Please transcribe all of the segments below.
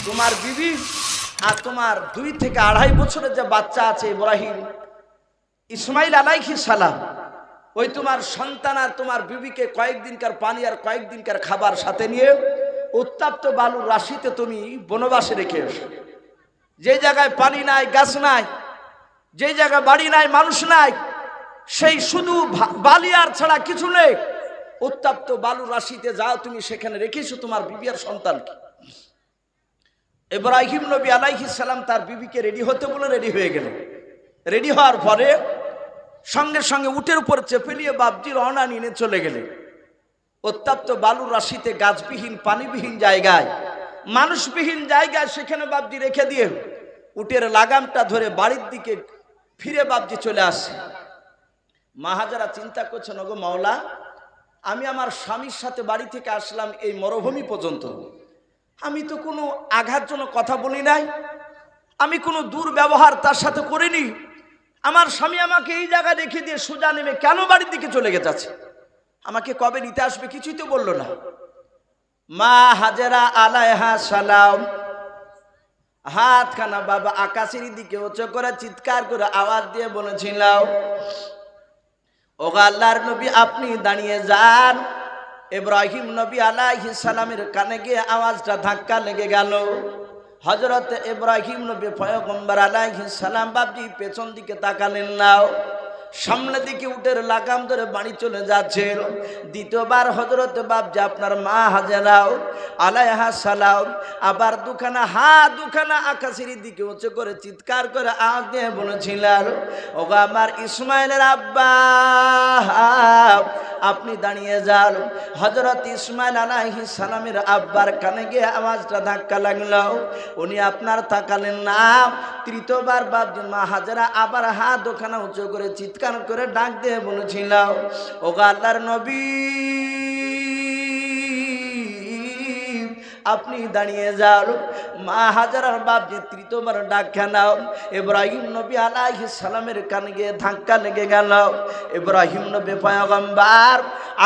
তোমার বিবি আর তোমার 2 থেকে 2.5 বছরের যে বাচ্চা আছে ইব্রাহিম ইসমাইল আলাইহিস সালাম, ওই তোমার সন্তান আর তোমার বিবিকে কয়েকদিনকার পানি আর কয়েকদিনকার খাবার সাথে নিয়ে উত্তপ্ত বালুর রাশিতে তুমি বনবাসে রেখে এসো। যে জায়গায় পানি নাই, গাছ নাই, যে জায়গায় বাড়ি নাই, মানুষ নাই, সেই শুধু বালি আর ছাড়া কিছু নেই, উত্তপ্ত বালুর রাশিতে যাও তুমি, সেখানে রেখেছো তোমার বিবি আর সন্তানকে। ইব্রাহিম নবী আলাইহিস সালাম তার বিবিকে রেডি হতে বলে রেডি হয়ে গেলেন। রেডি হওয়ার পরে সঙ্গে সঙ্গে উটের উপর চেপে নিয়ে বাপজি রওনা নিয়ে চলে গেলেন। উত্তপ্ত বালুর রাশিতে গাছবিহীন পানিবিহীন জায়গায়, মানুষবিহীন জায়গায় সেখানে বাপজি রেখে দিয়ে উটের লাগামটা ধরে বাড়ির দিকে ফিরে বাপজি চলে আসে। মা হাজারা চিন্তা করছেন, ওগো মাওলা, আমি আমার স্বামীর সাথে বাড়ি থেকে আসলাম এই মরুভূমি পর্যন্ত, আমি তো কোনো আঘাতজনক কথা বলি নাই, আমি কোনো দুর্ব্যবহার তার সাথে করিনি, আমার স্বামী আমাকে এই জায়গায় রেখে দিয়ে সোজা নেমে কেন বাড়ির দিকে চলে গেছে, আমাকে কবে নিতে আসবে কিছুই তো বললো না। মা হাজেরা আলাইহা সালাম হাতখানা বাবা আকাশের দিকে উঁচু করে চিৎকার করে আওয়াজ দিয়ে বলেছিল, ওগো আল্লাহর নবী আপনি দাঁড়িয়ে যান। ইব্রাহিম নবী আলাইহিস সালামের কানে গিয়ে আওয়াজটা ধাক্কা লেগে গেল। হযরত ইব্রাহিম নবী পয়গম্বর আলাইহিস সালাম বাপজি পেছন দিকে তাকালেন না, সামনের দিকে উটের লাগাম ধরে বাড়ি চলে যাচ্ছেন। দ্বিতীয়বার হযরত বাপজি আপনার মা হাজেরা আলাইহা সালাম আবার দুখানা আকাশের দিকে উঁচু করে চিৎকার করে আওয়াজ দিয়ে বলেছিলেন, ওগো আমার ইসমাইলের আব্বা আপনি দাঁড়িয়ে যান। হযরত ইসমাইল আলাইহিস সালামের আব্বার কানে গিয়ে আওয়াজটা ধাক্কা লাগলো, উনি আপনার তাকালেন না। তৃতীয়বার বাপজি মা হাজেরা আবার হাত দুখানা উঁচু করে চিৎকার করে ডাক দিয়ে বলেছিল, ওগো আল্লাহর নবী আপনি দাঁড়িয়ে যান। মা হাজারার বাপজি তৃতীয়বার ডাক খানাও। ইব্রাহিম নবী আলাইহিস সালামের কানে গিয়ে ধাক্কা লেগে গেল। ইব্রাহিম নবী পয়গম্বর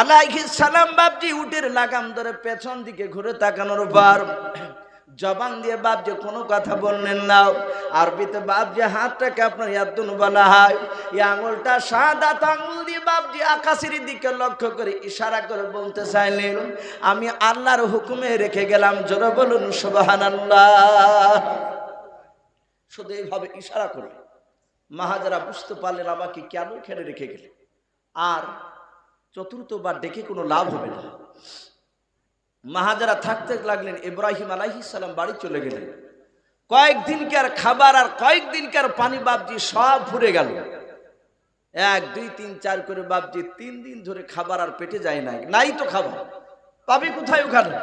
আলাইহিস সালাম বাপজি উটের লাগাম ধরে পেছন দিকে ঘুরে তাকানোর পর জবান দিয়ে বাপজি কোনো কথা বললেন না। আরবিতে বাপজি হাতটাকে আপনার ইয়াদুন বলা হয়। এই আঙুলটা সাদা আঙুল দিয়ে বাপজি আকাশের দিকে লক্ষ্য করে ইশারা করে বলতে চাইলেন, আমি আল্লাহর হুকুমে রেখে গেলাম। জোরে বলুন সুবহানাল্লাহ। শুধু এইভাবে ইশারা করে মা হাজেরা বুঝতে পারলেন আমাকে কেন এখানে রেখে গেলেন, আর চতুর্থবার ডেকে কোনো লাভ হবে না। মা হাজেরা থাকতে লাগলেন। ইব্রাহিম আলাইহিস সালাম বাড়ি চলে গেলেন। কয়েকদিনকার খাবার আর কয়েকদিনকার পানি বাপজি সব ফুরে গেল। 1 2 3 4 করে বাপজি 3 দিন ধরে খাবার আর পেটে যায় নাই তো খাবার পাবি কোথায় ওখানে।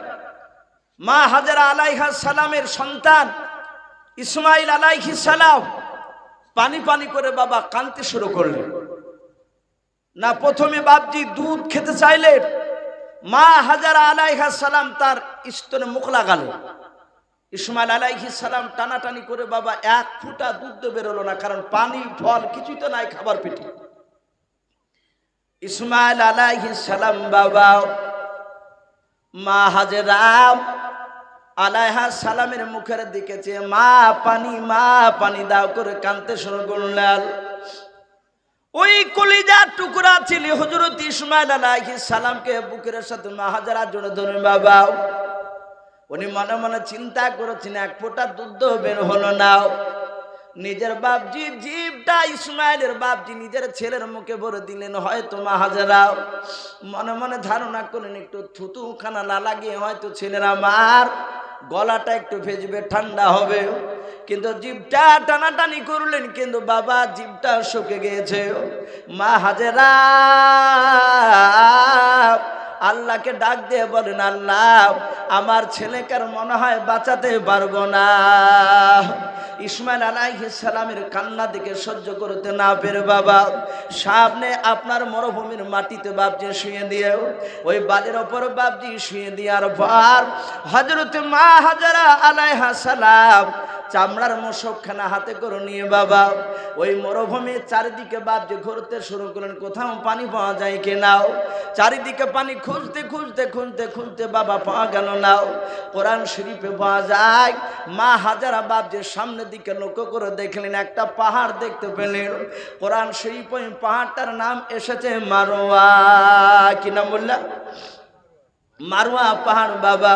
মা হাজেরা আলাইহিস সালামের সন্তান ইসমাইল আলাইহিস সালাম পানি পানি করে বাবা কাঁদতে শুরু করলেন। না প্রথমে বাপজি দুধ খেতে চাইলেন, মা হাজেরা আলাইহিস সালাম তার স্তনে মুখ লাগালেন। ইসমাইল আলাইহিস সালাম টানাটানি করে বাবা 1 ফোঁটা দুধ বেরোলো না, কারণ পানি ফল কিছুই তো নাই খাবার পেটে। ইসমাইল আলাইহিস সালাম বাবা মা হাজেরা আলাইহিস সালামের মুখের দিকে চেয়ে মা পানি দাও করে কাঁদতে শুরু করলেন। ওই কলিজার টুকরা ছেলে হযরত ইসমাইল আলাইহিস সালামকে বুকের সাথে মা হাজেরা জড়িয়ে ধরে বাবা উনি মনে মনে চিন্তা করেছেন, 1 ফোঁটা দুধ বের হলো না। নিজের বাপজি জিভটা ইসমাইলের বাপজি নিজের ছেলের মুখে ভরে দিলেন। হয়তো মা হাজেরা মনে মনে ধারণা করেন একটু থুতু খানা না লাগিয়ে হয়তো ছেলের আমার গলাটা একটু ভেজবে, ঠান্ডা হবে। কিন্তু জিভটা টানাটানি করলেন, কিন্তু বাবা জিভটা শুকে গিয়েছে। মা হাজেরা আল্লাহকে ডাক দিয়ে বলেন, আল্লাহ আমার ছেলেকে মনে হয় বাঁচাতে পারবো না। ইসমাইল আলাইহিস সালামের কান্না দেখে সহ্য করতে না পেরে বাবা সামনে আপনার মরুভূমির মাটিতে বাপজি শুয়ে দিয়ে ওই বালির ওপর বাপজি শুয়ে দেওয়ার পর হযরত মা হাজেরা আলাইহিস সালাম চামড়ার মোশকখানা হাতে করে নিয়ে বাবা ওই মরুভূমির চারিদিকে বাপজি ঘুরতে শুরু করলেন, কোথাও পানি পাওয়া যায় কিনা। চারিদিকে পানি খুঁজতে বাবা পাওয়া গেল না। কোরআন শরীফে পাওয়া যায় মা হাজারা বাপজি সামনের দিকে লক্ষ্য করে দেখলেন একটা পাহাড় দেখতে পেলেন। কোরআন শরীফ ওই পাহাড়টার নাম এসেছে মারওয়া। কি নাম বললাম? মারওয়া পাহাড় বাবা।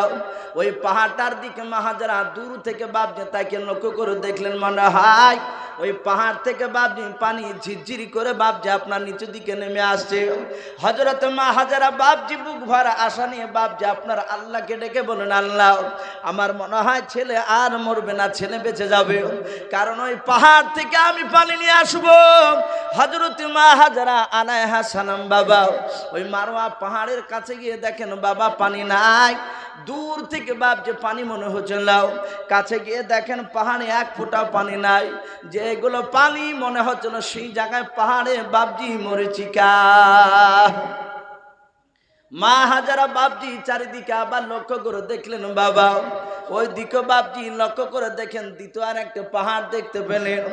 ওই পাহাড়টার দিকে মা হাজারা দূর থেকে বাপজি তাকে লক্ষ্য করে দেখলেন, মনে হয় ওই পাহাড় থেকে বাপজি পানি ঝিরঝিরি করে বাপজি আপনার নিচের দিকে নেমে আসছে। হযরত মা হাজারা বাপজি বুক ভরা আশা নিয়ে বাপজি আপনার আল্লাহকে ডেকে বলেন, আল্লাহ আমার মনে হয় ছেলে আর মরবে না, ছেলে বেঁচে যাবে, কারণ ওই পাহাড় থেকে আমি পানি নিয়ে আসবো। হযরত মা হাজারা আলাইহা সালাম বাবা ওই মারওয়া পাহাড়ের কাছে গিয়ে দেখেন বাবা পানি নাই। দূর থেকে বাপজি পানি মনে হচ্ছিল, কাছে গিয়ে দেখেন পাহাড়ে এক ফোঁটা পানি নাই। যেগুলো পানি মনে হচ্ছিল সেই জায়গায় পাহাড়ে বাপজি মরিচিকা। মা হাজারা বাপজি চারিদিকে আবার লক্ষ্য করে দেখলেন বাবা, ওই দিকে বাপজি লক্ষ্য করে দেখেন দ্বিতীয় আর একটা পাহাড় দেখতে পেলেন।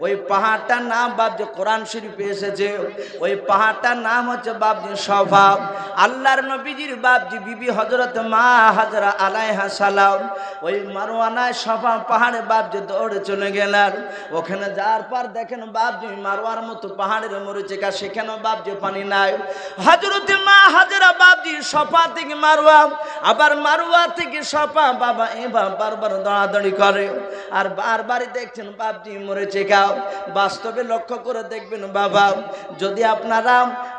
ওই পাহাড়টার নাম বাপজি কোরআন শরীফে এসেছে, ওই পাহাড়টার নাম হচ্ছে বাপজি সফা। আল্লাহর নবীজির বাপজি বিবি হযরত মা হাজারা আলাইহা সালাম ওই মারওয়ানায় সফা পাহাড়ে বাপজি দৌড়ে চলে গেলেন। ওখানে যাওয়ার পর দেখেন বাপজি মারওয়ার মতো পাহাড়ের মরিচিকা, সেখানেও বাপজি পানি নাই। হযরত মা হাজারা বাপজি সফা থেকে মারওয়া, আবার মারওয়া থেকে সফা বাবা এবার বারবার দৌড়াদৌড়ি করে আর বারবারই দেখছেন বাপজি মরিচিকা। বাস্তবে লক্ষ্য করে দেখবেন বাবা, যদি আপনারা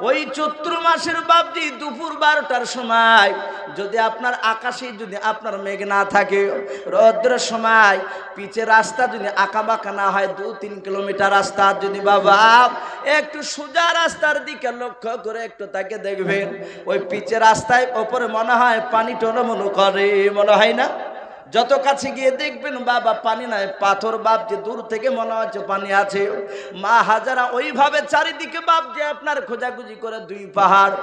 ওই চৈত্র মাসের বাপজি দুপুর 12টার সময় যদি আপনার আকাশে যদি আপনার মেঘ না থাকে, রৌদ্রের সময় পিচের রাস্তা যদি আঁকা বাঁকা না হয় 2-3 কিলোমিটার রাস্তা, যদি বাবা একটু সোজা রাস্তার দিকে লক্ষ্য করে একটু তাকে দেখবেন, ওই পিচের রাস্তায় ওপরে মনে হয় পানি টলমল করে, মনে হয় না? যত কাছে গিয়ে দেখবেন বাবা পানি নাই, পাথর বাপজি দূর থেকে মনে হচ্ছে পানি আছে। মা হাজারা ওইভাবে চারিদিকে বাপজি আপনার খোঁজাখুঁজি করে 2 পাহাড়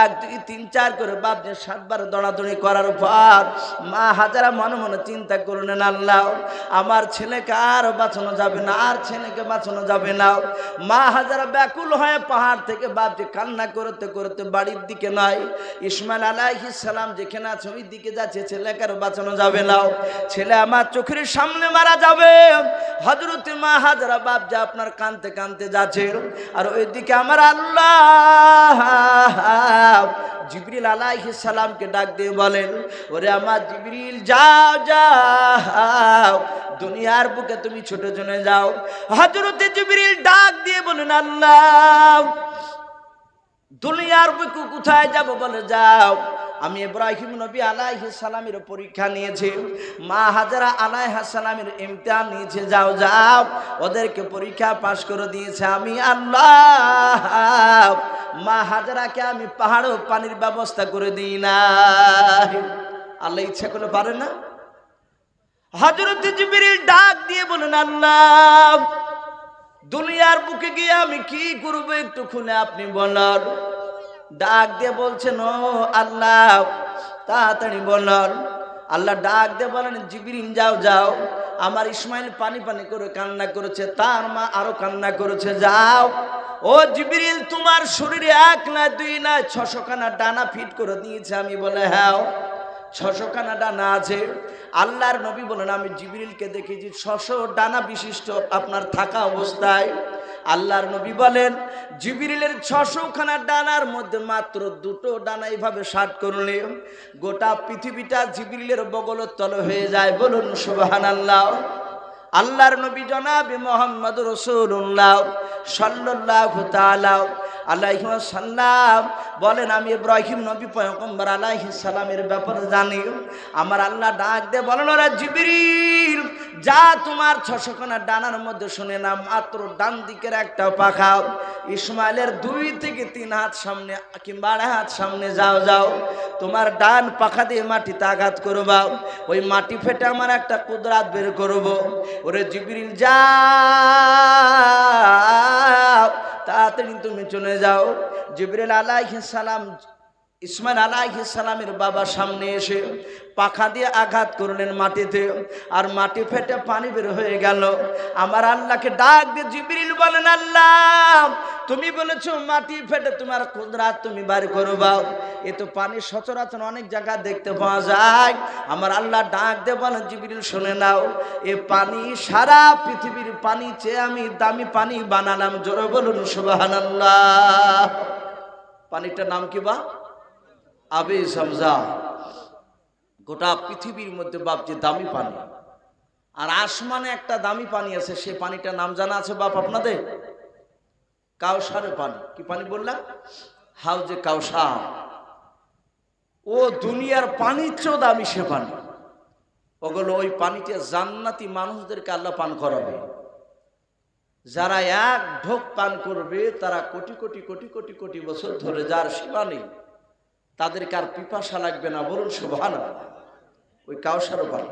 1 2 3 4 করে বাপজি 7 বার দৌড়াদৌড়ি করার পর মা হাজারা মনে মনে চিন্তা করলেন, আল্লাহ আমার ছেলেকে আর বাঁচানো যাবে না, আর ছেলেকে বাঁচানো যাবে না। মা হাজারা ব্যাকুল হয়ে পাহাড় থেকে বাপজি কান্না করতে করতে বাড়ির দিকে নয়, ইসমাইল আলাইহিস সালাম যেখানে আছে ওই দিকে যাচ্ছে, ছেলেকে আর বাঁচানো যাবে না, ছেলে আমার চোখের সামনে মারা যাবে। হযরত মা হাজারা বাপজি আপনার কাঁদতে কাঁদতে যাচ্ছে, আর ওইদিকে আমার আল্লাহ জিবরিল আলাইহিস সালামকে ডাক দিয়ে বলেন, ওরে আমার জিবরিল যাও যাও দুনিয়ার বুকে তুমি ছুটে চলে যাও। হযরত জিবরিল ডাক দিয়ে বলেন, আল্লাহ দুনিয়ার বুকে কোথায় যাব? বলে যাও আমি ইব্রাহিম নবী আলাইহিস সালামের পরীক্ষা নিয়েছি, মা হাজারা আলাইহিস সালামের ইমতিহান নিয়েছে, যাও যাও ওদেরকে পরীক্ষা পাশ করে দিয়েছে আমি আল্লাহ। মা হাজারাকে আমি পাহাড়ে পানির ব্যবস্থা করে দিই না, আল্লাহ ইচ্ছা করে পারে না? হযরত জিবরিল ডাক দিয়ে বলেন, আল্লাহ দুনিয়ার বুকে গিয়ে আমি কি করব একটু খুলে আপনি বলেন। ডাক দিয়ে বলছেন, ও আল্লাহ তাড়াতাড়ি বলেন। আল্লাহ ডাক দিয়ে বলেন, জিবরিল যাও যাও, আমার ইসমাইল পানি পানি করে কান্না করেছে, তার মা আরো কান্না করেছে, যাও। ও জিবরিল তোমার শরীরে 1 না 2 না 600 খানা ডানা ফিট করে দিয়েছে আমি। বলে হ্যাঁ 600 খানা ডানা আছে। আল্লাহর নবী বলেন, আমি জিবরিলকে দেখেছি 600 ডানা বিশিষ্ট আপনার থাকা অবস্থায়। আল্লাহর নবী বলেন, জিবরিলের 600 খানা ডানার মধ্যে মাত্র 2টো ডানা এইভাবে শাট করলে গোটা পৃথিবীটা জিবরিলের বগলের তলে হয়ে যায়। বলুন সুবহানাল্লাহ। আল্লাহর নবী জনাবে মুহাম্মদ রাসূলুল্লাহ সাল্লাল্লাহু তাআলা আলাইহি ওয়াসাল্লাম বলেন, আমি ইব্রাহিম নবী পয়গম্বর আলাইহিস সালামের ব্যাপারে জানি। আমার আল্লাহ ডাক দিয়ে বলেন, ওরে জিবরিল যা তোমার 600 খানা ডানার মধ্যে শুনে না, মাত্র ডান দিকের একটা পাখা ইসমাইলের 2 থেকে 3 হাত সামনে কিংবা 2.5 হাত সামনে যাও যাও, তোমার ডান পাখা দিয়ে মাটিতে আঘাত করবা, ওই মাটি ফেটে আমার একটা কুদরাত বের করব। ওরে জিবরিল যাও তাড়াতাড়ি তুমি চলে যাও। জিবরিল আলাইহিস সালাম ইসমাইল আলাইহিস সালামের বাবা সামনে এসে পাখা দিয়ে আঘাত করলেন মাটিতে, আর মাটি ফেটে পানি বের হয়ে গেল। আমার আল্লাহকে ডাক দিয়ে জিবরিল বলেন, আল্লাহ তুমি বলেছো মাটি ফেটে তোমার কুদরত তুমি বার করবা। এ তো পানি সচরাচর অনেক জায়গা দেখতে পাওয়া যায়। আমার আল্লাহ ডাক দিয়ে বলেন জিবরিল শুনে নাও, এ পানি সারা পৃথিবীর পানি চেয়ে আমি দামি পানি বানালাম। জোরে বলুন সুবহানাল্লাহ। পানিটার নাম কি বা? আবে জামজাম। গোটা পৃথিবীর মধ্যে বাপ যে দামি পানি, আর আসমানে একটা দামি পানি আছে, সে পানিটার নাম জানা আছে বাপ আপনাদের? কাউসারের পানি। কি পানি বললাম? হাউজে কাউসার। ও দুনিয়ার পানির চেয়েও দামি সে পানি। ওগুলো ওই পানিটা জান্নাতি মানুষদেরকে আল্লাহ পান করাবে। যারা এক ঢোক পান করবে তারা কোটি কোটি কোটি কোটি কোটি বছর ধরে, যার সীমা নেই, তাদেরকে আর পিপাসা লাগবে না। বলুন সুবহানাল্লাহ। ওই কাউসারও পানি।